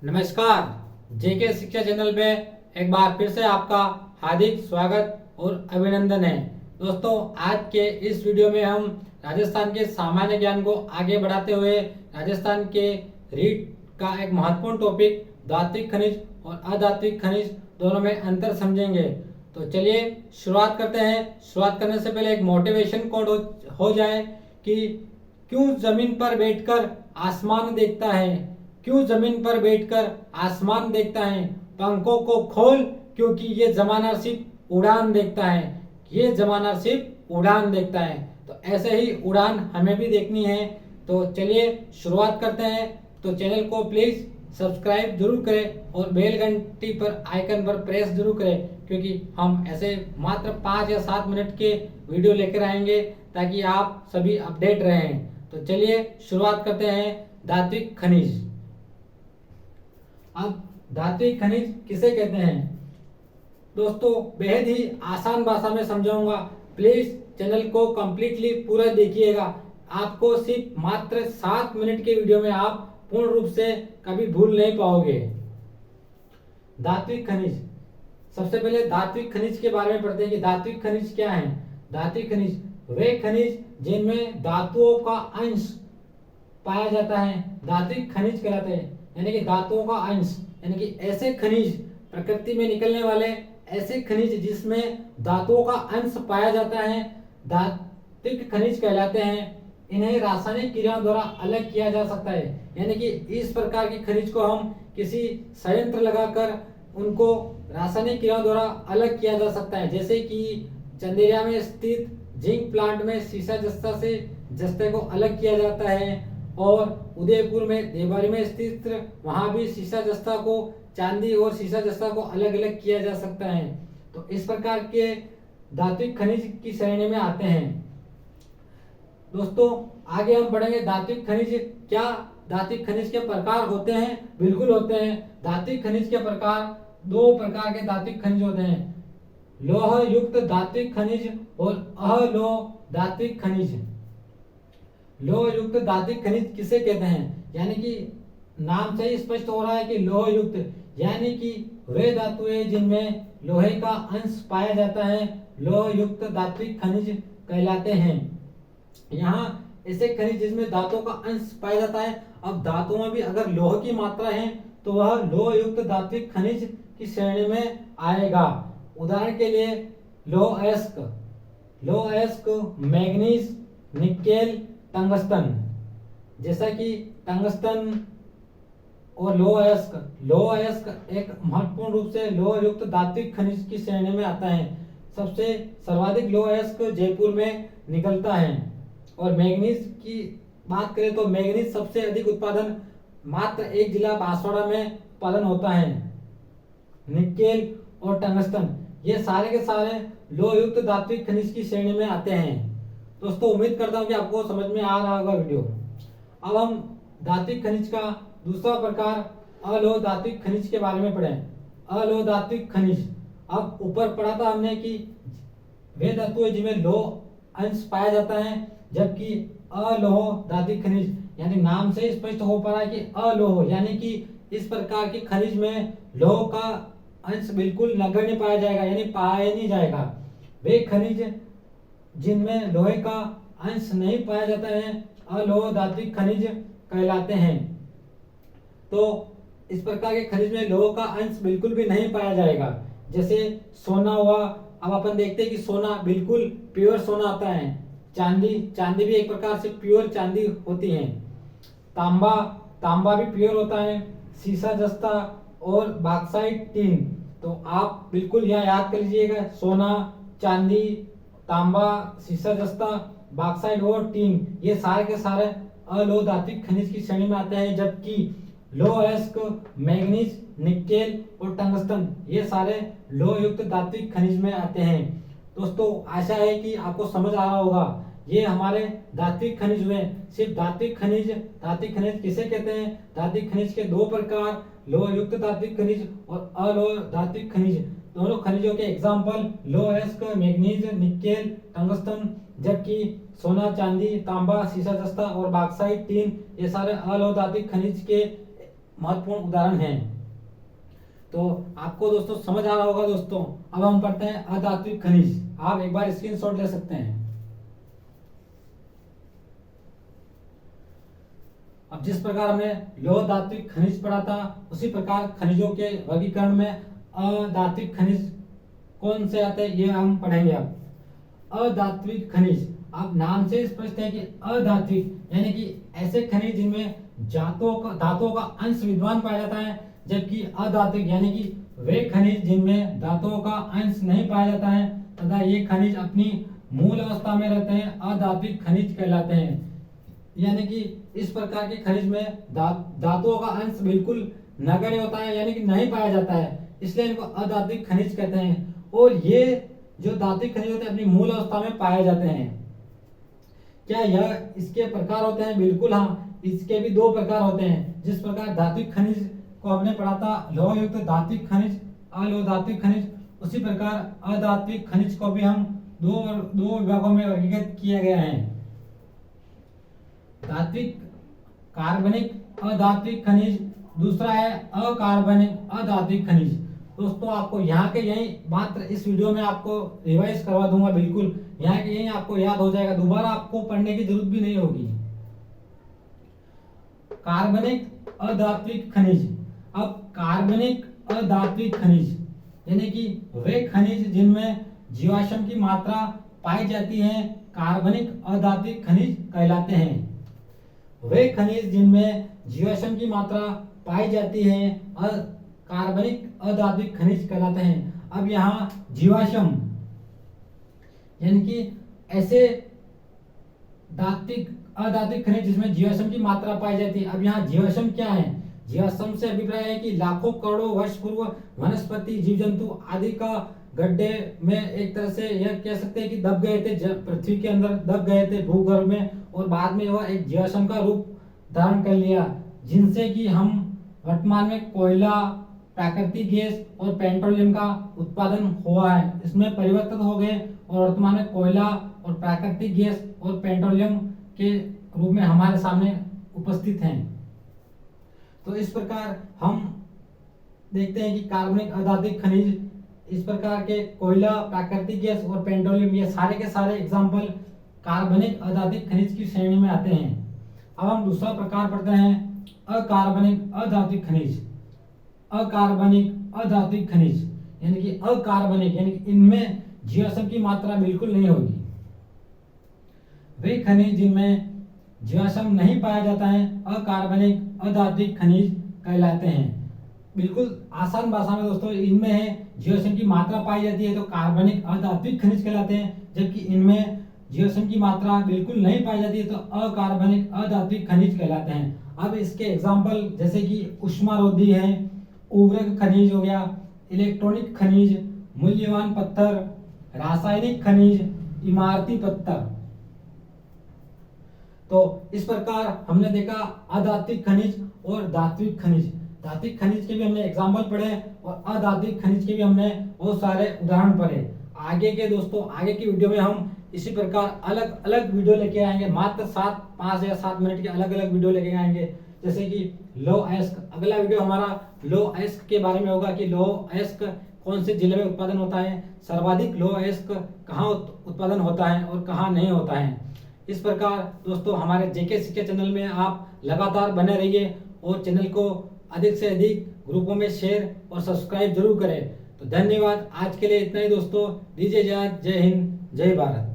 नमस्कार। जेके शिक्षा चैनल पे एक बार फिर से आपका हार्दिक स्वागत और अभिनंदन है। दोस्तों, आज के इस वीडियो में हम राजस्थान के सामान्य ज्ञान को आगे बढ़ाते हुए राजस्थान के रीट का एक महत्वपूर्ण टॉपिक धात्विक खनिज और अधात्विक खनिज दोनों में अंतर समझेंगे। तो चलिए शुरुआत करते हैं। शुरुआत करने से पहले एक मोटिवेशन कोड हो जाए कि क्यों जमीन पर बैठकर आसमान देखता है, क्यों जमीन पर बैठकर आसमान देखता है, पंखों को खोल क्योंकि ये जमाना सिर्फ उड़ान देखता है, ये जमाना सिर्फ उड़ान देखता है। तो ऐसे ही उड़ान हमें भी देखनी है। तो चलिए शुरुआत करते हैं। तो चैनल को प्लीज सब्सक्राइब जरूर करें और बेल घंटी पर आइकन पर प्रेस जरूर करें, क्योंकि हम ऐसे मात्र 5 या 7 मिनट के वीडियो लेकर आएंगे ताकि आप सभी अपडेट रहें। तो चलिए शुरुआत करते हैं। धात्विक खनिज। अब धात्विक खनिज किसे कहते हैं दोस्तों, बेहद ही आसान भाषा में समझाऊंगा। प्लीज चैनल को कंप्लीटली पूरा देखिएगा। आपको सिर्फ मात्र 7 मिनट के वीडियो में आप पूर्ण रूप से कभी भूल नहीं पाओगे। धात्विक खनिज, सबसे पहले धात्विक खनिज के बारे में पढ़ते हैं कि धात्विक खनिज क्या है। धात्विक खनिज वे खनिज जिनमें धातुओं का अंश पाया जाता है धात्विक खनिज कहलाते हैं। यानी कि धातुओं का अंश, यानी कि ऐसे खनिज, प्रकृति में निकलने वाले ऐसे खनिज जिसमें धातुओं का अंश पाया जाता है धात्विक खनिज कहलाते हैं। इन्हें रासायनिक क्रियाओं द्वारा अलग किया जा सकता है। यानी कि इस प्रकार के खनिज को हम किसी संयंत्र लगाकर उनको रासायनिक क्रियाओं द्वारा अलग किया जा सकता है। जैसे कि चंदेरिया में स्थित जिंक प्लांट में सीसा जस्ता से जस्ते को अलग किया जाता है, और उदयपुर में देवारी में स्थित वहां भी सीसा जस्ता को चांदी और सीसा जस्ता को अलग अलग किया जा सकता है। तो इस प्रकार के धात्विक खनिज की श्रेणी में आते हैं। दोस्तों, आगे हम बढ़ेंगे। धात्विक खनिज क्या, धात्विक खनिज के प्रकार होते हैं? बिल्कुल होते हैं। धात्विक खनिज के प्रकार, 2 प्रकार के धात्विक खनिज होते हैं, लौह युक्त धात्विक खनिज और अलोह धात्विक खनिज। लौह युक्त धात्विक खनिज किसे कहते हैं? यानी कि नाम से ही स्पष्ट हो रहा है कि लौह युक्त, यानी कि वे धातुएं जिनमें लोहे का अंश पाया जाता है लौह युक्त धात्विक खनिज कहलाते हैं। यहाँ ऐसे खनिज जिसमें धातुओं का अंश पाया जाता है। अब धातुओं में भी अगर लोह की मात्रा है तो वह लौह युक्त धात्विक खनिज की श्रेणी में आएगा। उदाहरण के लिए लौह अयस्क, मैग्नीज, निकेल, टंगस्टन। जैसा कि टंगस्टन और लौह अयस्क एक महत्वपूर्ण रूप से लौह युक्त धात्विक खनिज की श्रेणी में आता है। सबसे सर्वाधिक लौह अयस्क जयपुर में निकलता है। और मैग्नीज की बात करें तो मैग्नीज सबसे अधिक उत्पादन मात्र एक जिला बांसवाड़ा में उत्पादन होता है। निकेल और टंगस्टन ये सारे के सारे लौह युक्त धात्विक खनिज की श्रेणी में आते हैं। दोस्तों, उम्मीद करता हूं कि आपको समझ में आ रहा होगा वीडियो। अब हम धात्विक खनिज का दूसरा प्रकार अलोह धात्विक खनिज के बारे में पढ़ें। अलोह धात्विक खनिज, अब ऊपर पढ़ा था हमने कि वे धातुएं जिनमें लोह अंश पाया जाता है, जबकि अलोह धात्विक खनिज, यानी नाम से स्पष्ट हो पा रहा है कि अलोह, यानी कि इस प्रकार के खनिज में लोह का अंश बिल्कुल नगण्य पाया जाएगा, यानी पाया नहीं जाएगा। वे खनिज जिनमें लोहे का अंश नहीं पाया जाता है अलोह धात्विक खनिज कहलाते हैं। तो इस प्रकार के खनिज में लोह का अंश बिल्कुल भी नहीं पाया जाएगा। जैसे सोना हुआ, अब अपन देखते हैं कि सोना बिल्कुल प्योर सोना आता है। चांदी भी एक प्रकार से प्योर चांदी होती है। तांबा भी प्योर होता है। सीसा जस्ता और बॉक्साइट टिन, तो आप बिल्कुल यहाँ याद कर लीजिएगा, सोना, चांदी, तांबा, सीसा जस्ता, बॉक्साइट और टिन ये सारे के सारे अलोह धात्विक खनिज की श्रेणी में आते हैं। जबकि लौह अयस्क, मैग्नीज, निकेल और टंगस्टन ये सारे लौह युक्त धात्विक खनिज में आते हैं। दोस्तों, आशा है कि आपको समझ आ रहा होगा। ये हमारे धात्विक खनिज हुए। सिर्फ धात्विक खनिज किसे कहते हैं? धात्विक खनिज के 2 प्रकार, लौह युक्त धात्विक खनिज और अलोह धात्विक खनिज। दोनों खनिजों के एग्जाम्पल लौह अयस्क, मैग्नीज, निकेल, टंगस्टन, जबकि सोना, चांदी, तांबा, सीसा जस्ता और बॉक्साइट टिन ये सारे अलोह धात्विक खनिज के महत्वपूर्ण उदाहरण हैं। तो आपको दोस्तों समझ आ रहा होगा दोस्तों। अब हम पढ़ते हैं अधात्विक खनिज। आप एक बार स्क्रीनशॉट ले सकते हैं। अब जिस प्रकार हमने लौह धात्विक खनिज पढ़ा था, उसी प्रकार खनिजों के वर्गीकरण में अधात्विक खनिज कौन से आते हैं ये हम पढ़ेंगे। अब अधात्विक खनिज, अब नाम से स्पष्ट है कि अधात्विक यानी कि ऐसे खनिज जिनमें धातुओं का अंश विद्यमान पाया जाता है, जबकि अधात्विक यानी कि वे खनिज जिनमें धातुओं का अंश नहीं पाया जाता है तथा ये खनिज अपनी मूल अवस्था में रहते हैं, अधात्विक खनिज कहलाते हैं। यानी कि इस प्रकार के खनिज में धातुओं का अंश बिल्कुल नगण्य होता है, यानी कि नहीं पाया जाता है, इसलिए इनको अधात्विक खनिज कहते हैं। और ये जो धात्विक खनिज होते हैं अपनी मूल अवस्था में पाए जाते हैं। क्या यह इसके प्रकार होते हैं? बिल्कुल हाँ, इसके भी दो प्रकार होते हैं। जिस प्रकार धात्विक खनिज को हमने पढ़ा था लौह युक्त धात्विक खनिज, अलोह धात्विक खनिज, उसी प्रकार अधात्विक खनिज को भी हम दो विभागों में वर्गीकृत किया गया है। धात्विक कार्बनिक अधात्विक खनिज, दूसरा है अकार्बनिक अधात्विक खनिज। दोस्तों आपको यहाँ के यही मात्र इस वीडियो में आपको रिवाइज करवा दूंगा, बिल्कुल यहाँ के यही आपको याद हो जाएगा, दोबारा आपको पढ़ने की जरूरत भी नहीं होगी। कार्बनिक अधात्विक खनिज। अब कार्बनिक अधात्विक खनिज यानी कि वे खनिज जिनमें जीवाश्म की मात्रा पाई जाती है कार्बनिक अधात्विक खनिज कहलाते हैं। वे खनिज जिनमें जीवाश्म की मात्रा पाई जाती है कार्बनिक अधात्विक खनिज कहलाते हैं। अब यहाँ जीवाश्म यानी कि ऐसे अधात्विक खनिज जिसमें जीवाश्म की मात्रा पाई जाती है। अब यहाँ जीवाश्म क्या है? जीवाश्म से अभिप्राय है कि लाखों करोड़ों वर्ष पूर्व वनस्पति जीव जंतु आदि का गड्ढे में एक तरह से यह कह सकते हैं कि दब गए थे, पृथ्वी के अंदर दब गए थे भूगर्भ में, और बाद में वह एक जीवाश्म का रूप धारण कर लिया, जिनसे कि हम वर्तमान में कोयला, प्राकृतिक गैस और पेट्रोलियम का उत्पादन हुआ है। इसमें परिवर्तन हो गए और वर्तमान में कोयला और प्राकृतिक गैस और पेट्रोलियम के रूप में हमारे सामने उपस्थित हैं। तो इस प्रकार हम देखते हैं कि कार्बनिक अधात्विक खनिज इस प्रकार के कोयला, प्राकृतिक गैस और पेट्रोलियम, ये सारे के सारे एग्जाम्पल कार्बनिक अधात्विक खनिज की श्रेणी में आते हैं। अब हम दूसरा प्रकार पढ़ते हैं अकार्बनिक अधात्विक खनिज। अकार्बनिक अधात्विक खनिज यानी कि अकार्बनिक यानी कि इनमें जीवाश्म की मात्रा बिल्कुल नहीं होगी। वे खनिज जिनमें जीवाश्म नहीं पाया जाता है अकार्बनिक अधात्विक खनिज कहलाते हैं। बिल्कुल आसान भाषा में दोस्तों, इनमें है जीवाश्म की मात्रा पाई जाती है तो कार्बनिक अधात्विक खनिज कहलाते हैं, जबकि इनमें जीवाश्म की मात्रा बिल्कुल नहीं पाई जाती है तो अकार्बनिक अधात्विक खनिज कहलाते हैं। अब इसके एग्जाम्पल जैसे कि उष्मारोधी है, उर्वरक खनिज हो गया, इलेक्ट्रॉनिक खनिज, मूल्यवान पत्थर, रासायनिक खनिज, इमारती पत्थर। तो इस प्रकार हमने देखा अधात्विक खनिज और धात्विक खनिज। धात्विक खनिज के भी हमने एग्जाम्पल पढ़े और अधात्विक खनिज के भी हमने बहुत सारे उदाहरण पढ़े। आगे के दोस्तों आगे की वीडियो में हम इसी प्रकार अलग अलग वीडियो लेके आएंगे, मात्र 5 या 7 मिनट के अलग अलग वीडियो लेके आएंगे। जैसे कि लौह अयस्क, अगला वीडियो हमारा लौह अयस्क के बारे में होगा कि लौह अयस्क कौन से जिले में उत्पादन होता है, सर्वाधिक लौह अयस्क कहाँ उत्पादन होता है और कहाँ नहीं होता है। इस प्रकार दोस्तों हमारे जेके सीके चैनल में आप लगातार बने रहिए और चैनल को अधिक से अधिक ग्रुपों में शेयर और सब्सक्राइब जरूर करें। तो धन्यवाद, आज के लिए इतना ही दोस्तों। दीजिए इजाजत। जय हिंद, जय भारत।